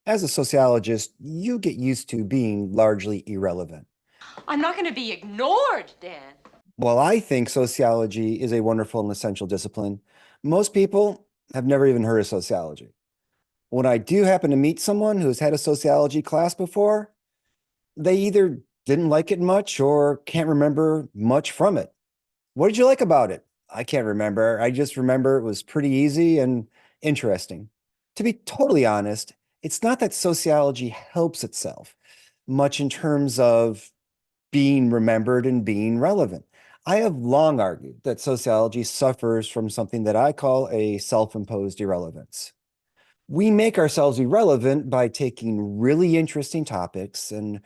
As a sociologist, you get used to being largely irrelevant. I'm not going to be ignored, Dan. While I think sociology is a wonderful and essential discipline, most people have never even heard of sociology. When I do happen to meet someone who's had a sociology class before, they either didn't like it much or can't remember much from it. What did you like about it? I can't remember. I just remember it was pretty easy and interesting. To be totally honest, it's not that sociology helps itself much in terms of being remembered and being relevant. I have long argued that sociology suffers from something that I call a self-imposed irrelevance. We make ourselves irrelevant by taking really interesting topics and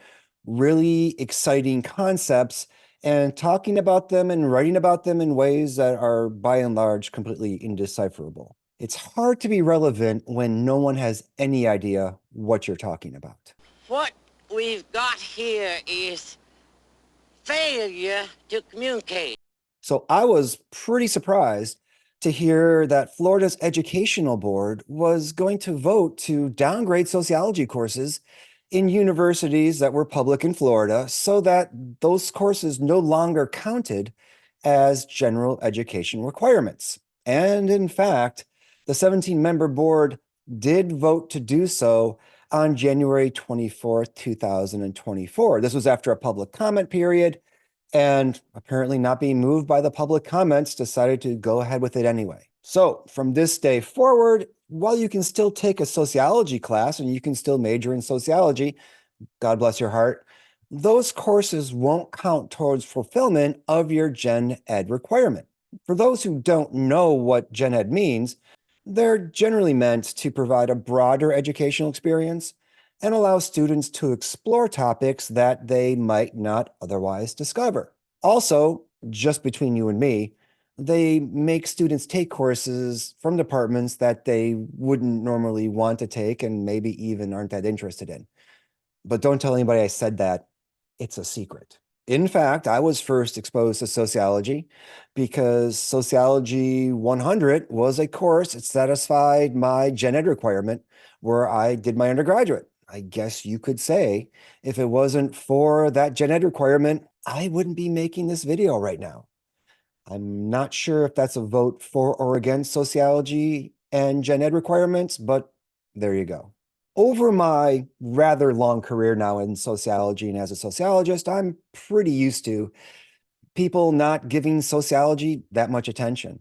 really exciting concepts and talking about them and writing about them in ways that are by and large completely indecipherable. It's hard to be relevant when no one has any idea what you're talking about. What we've got here is failure to communicate. So I was pretty surprised to hear that Florida's educational board was going to vote to downgrade sociology courses in universities that were public in Florida so that those courses no longer counted as general education requirements. And in fact, the 17-member board did vote to do so on January 24th, 2024. This was after a public comment period, and apparently not being moved by the public comments, decided to go ahead with it anyway. So from this day forward, while you can still take a sociology class and you can still major in sociology, God bless your heart, those courses won't count towards fulfillment of your Gen Ed requirement. For those who don't know what Gen Ed means, they're generally meant to provide a broader educational experience and allow students to explore topics that they might not otherwise discover. Also, just between you and me, they make students take courses from departments that they wouldn't normally want to take and maybe even aren't that interested in. But don't tell anybody I said that. It's a secret. In fact, I was first exposed to sociology because Sociology 100 was a course that satisfied my Gen Ed requirement where I did my undergraduate. I guess you could say if it wasn't for that Gen Ed requirement, I wouldn't be making this video right now. I'm not sure if that's a vote for or against sociology and Gen Ed requirements, but there you go. Over my rather long career now in sociology and as a sociologist, I'm pretty used to people not giving sociology that much attention.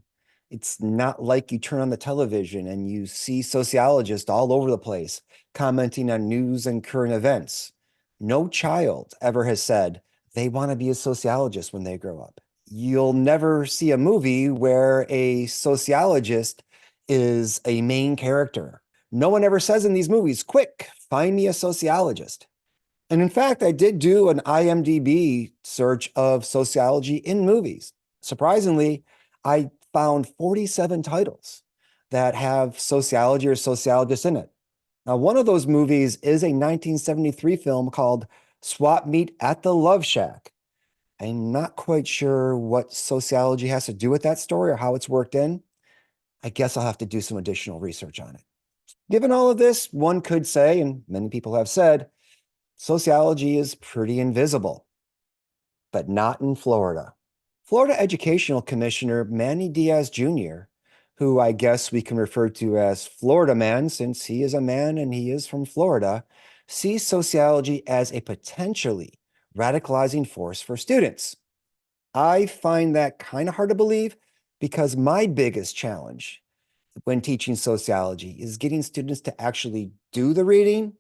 It's not like you turn on the television and you see sociologists all over the place commenting on news and current events. No child ever has said they want to be a sociologist when they grow up. You'll never see a movie where a sociologist is a main character. No one ever says in these movies, quick, find me a sociologist. And in fact, I did do an IMDb search of sociology in movies. Surprisingly, I found 47 titles that have sociology or sociologists in it. Now, one of those movies is a 1973 film called Swap Meet at the Love Shack. I'm not quite sure what sociology has to do with that story or how it's worked in. I guess I'll have to do some additional research on it. Given all of this, one could say, and many people have said, sociology is pretty invisible, but not in Florida. Florida Educational Commissioner Manny Diaz Jr., who I guess we can refer to as Florida Man since he is a man and he is from Florida, sees sociology as a potentially radicalizing force for students. I find that kind of hard to believe because my biggest challenge when teaching sociology is getting students to actually do the reading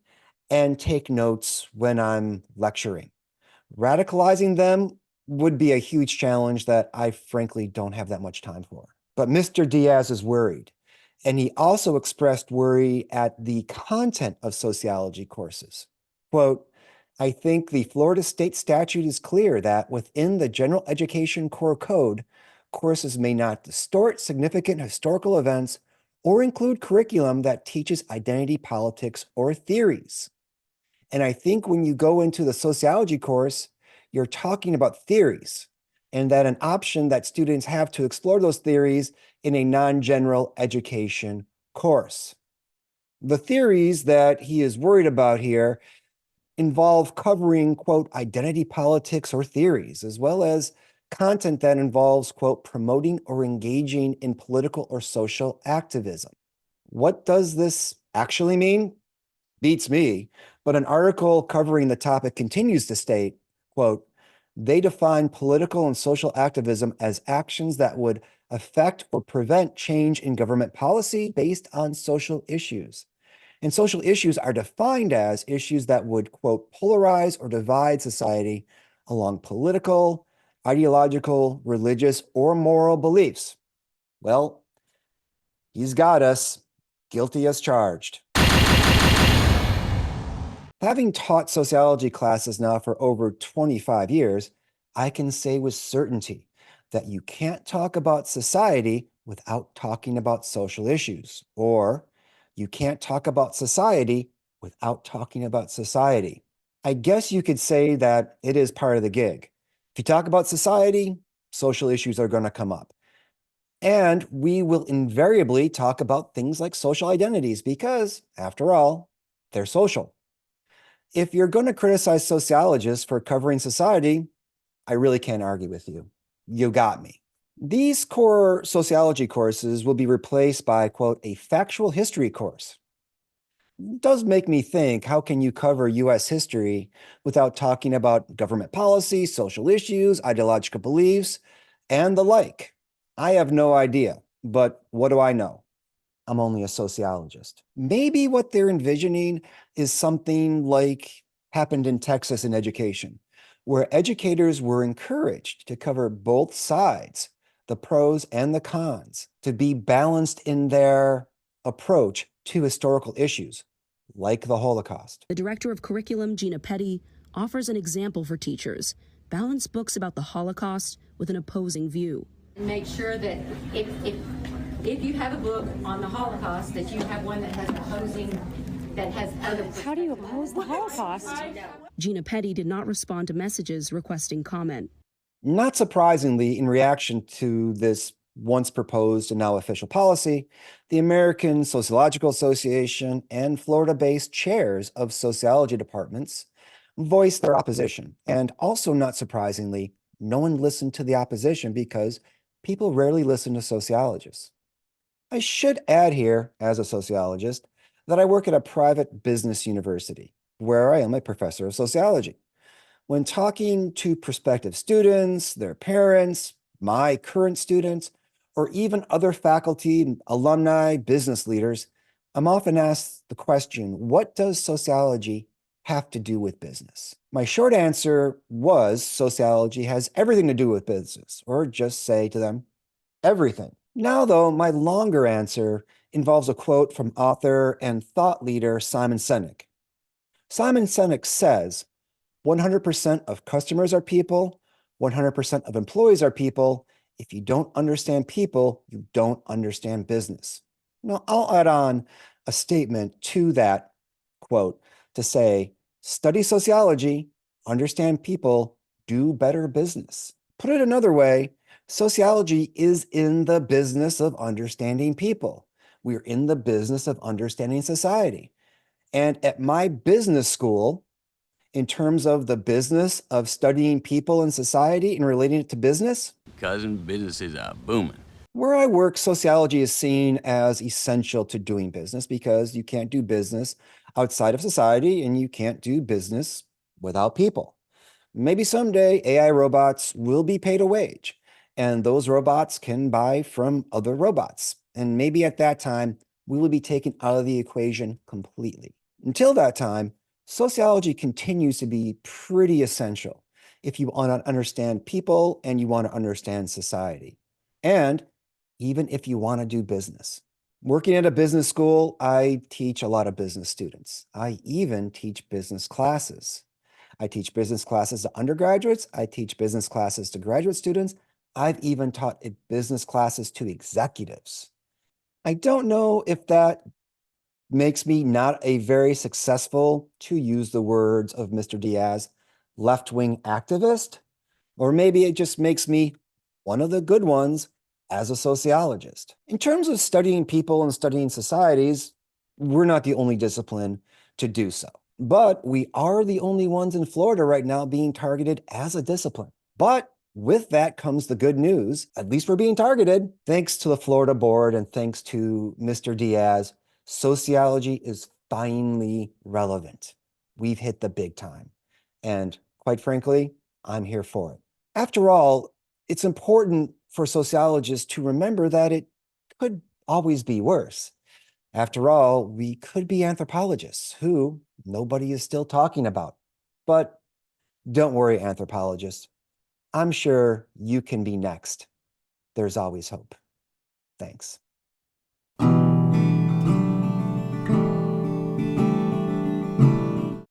and take notes when I'm lecturing. Radicalizing them would be a huge challenge that I frankly don't have that much time for. But Mr. Diaz is worried. And he also expressed worry at the content of sociology courses. Quote, I think the Florida state statute is clear that within the general education core code, courses may not distort significant historical events or include curriculum that teaches identity politics or theories. And I think when you go into the sociology course, you're talking about theories and that an option that students have to explore those theories in a non-general education course. The theories that he is worried about here involve covering, quote, identity politics or theories, as well as content that involves, quote, promoting or engaging in political or social activism. What does this actually mean? Beats me, but an article covering the topic continues to state, quote, they define political and social activism as actions that would affect or prevent change in government policy based on social issues. And social issues are defined as issues that would, quote, polarize or divide society along political, ideological, religious, or moral beliefs. Well, he's got us guilty as charged. Having taught sociology classes now for over 25 years, I can say with certainty that you can't talk about society without talking about social issues, or you can't talk about society without talking about society. I guess you could say that it is part of the gig. If you talk about society, social issues are going to come up. And we will invariably talk about things like social identities because, after all, they're social. If you're going to criticize sociologists for covering society, I really can't argue with you. You got me. These core sociology courses will be replaced by, quote, a factual history course. It does make me think, how can you cover US history without talking about government policy, social issues, ideological beliefs, and the like? I have no idea, but what do I know? I'm only a sociologist. Maybe what they're envisioning is something like happened in Texas in education, where educators were encouraged to cover both sides, the pros and the cons, to be balanced in their approach to historical issues, like the Holocaust. The director of curriculum, Gina Petty, offers an example for teachers: balance books about the Holocaust with an opposing view. Make sure that if you have a book on the Holocaust, that you have one that has other. How do you oppose the Holocaust? Gina Petty did not respond to messages requesting comment. Not surprisingly, in reaction to this once proposed and now official policy, the American Sociological Association and Florida-based chairs of sociology departments voiced their opposition. And also, not surprisingly, no one listened to the opposition because people rarely listen to sociologists. I should add here, as a sociologist, that I work at a private business university where I am a professor of sociology. When talking to prospective students, their parents, my current students, or even other faculty, alumni, business leaders, I'm often asked the question, what does sociology have to do with business? My short answer was sociology has everything to do with business, or just say to them, everything. Now, though, my longer answer involves a quote from author and thought leader Simon Sinek. Simon Sinek says, 100% of customers are people, 100% of employees are people. If you don't understand people, you don't understand business. Now, I'll add on a statement to that quote to say, study sociology, understand people, do better business. Put it another way, sociology is in the business of understanding people. We're in the business of understanding society. And at my business school, in terms of the business of studying people and society and relating it to business, Cousin, businesses are booming. where I work, sociology is seen as essential to doing business because you can't do business outside of society and you can't do business without people. Maybe someday AI robots will be paid a wage, and those robots can buy from other robots. And maybe at that time, we will be taken out of the equation completely. Until that time, sociology continues to be pretty essential if you want to understand people and you want to understand society. And even if you want to do business. Working at a business school, I teach a lot of business students. I even teach business classes. I teach business classes to undergraduates. I teach business classes to graduate students. I've even taught business classes to executives. I don't know if that makes me not a very successful, to use the words of Mr. Diaz, left-wing activist, or maybe it just makes me one of the good ones as a sociologist. In terms of studying people and studying societies, we're not the only discipline to do so. But we are the only ones in Florida right now being targeted as a discipline. But with that comes the good news. At least we're being targeted. Thanks to the Florida board and thanks to Mr. Diaz, sociology is finally relevant. We've hit the big time. And quite frankly, I'm here for it. After all, it's important for sociologists to remember that it could always be worse. After all, we could be anthropologists who nobody is still talking about. But don't worry, anthropologists. I'm sure you can be next. There's always hope. Thanks.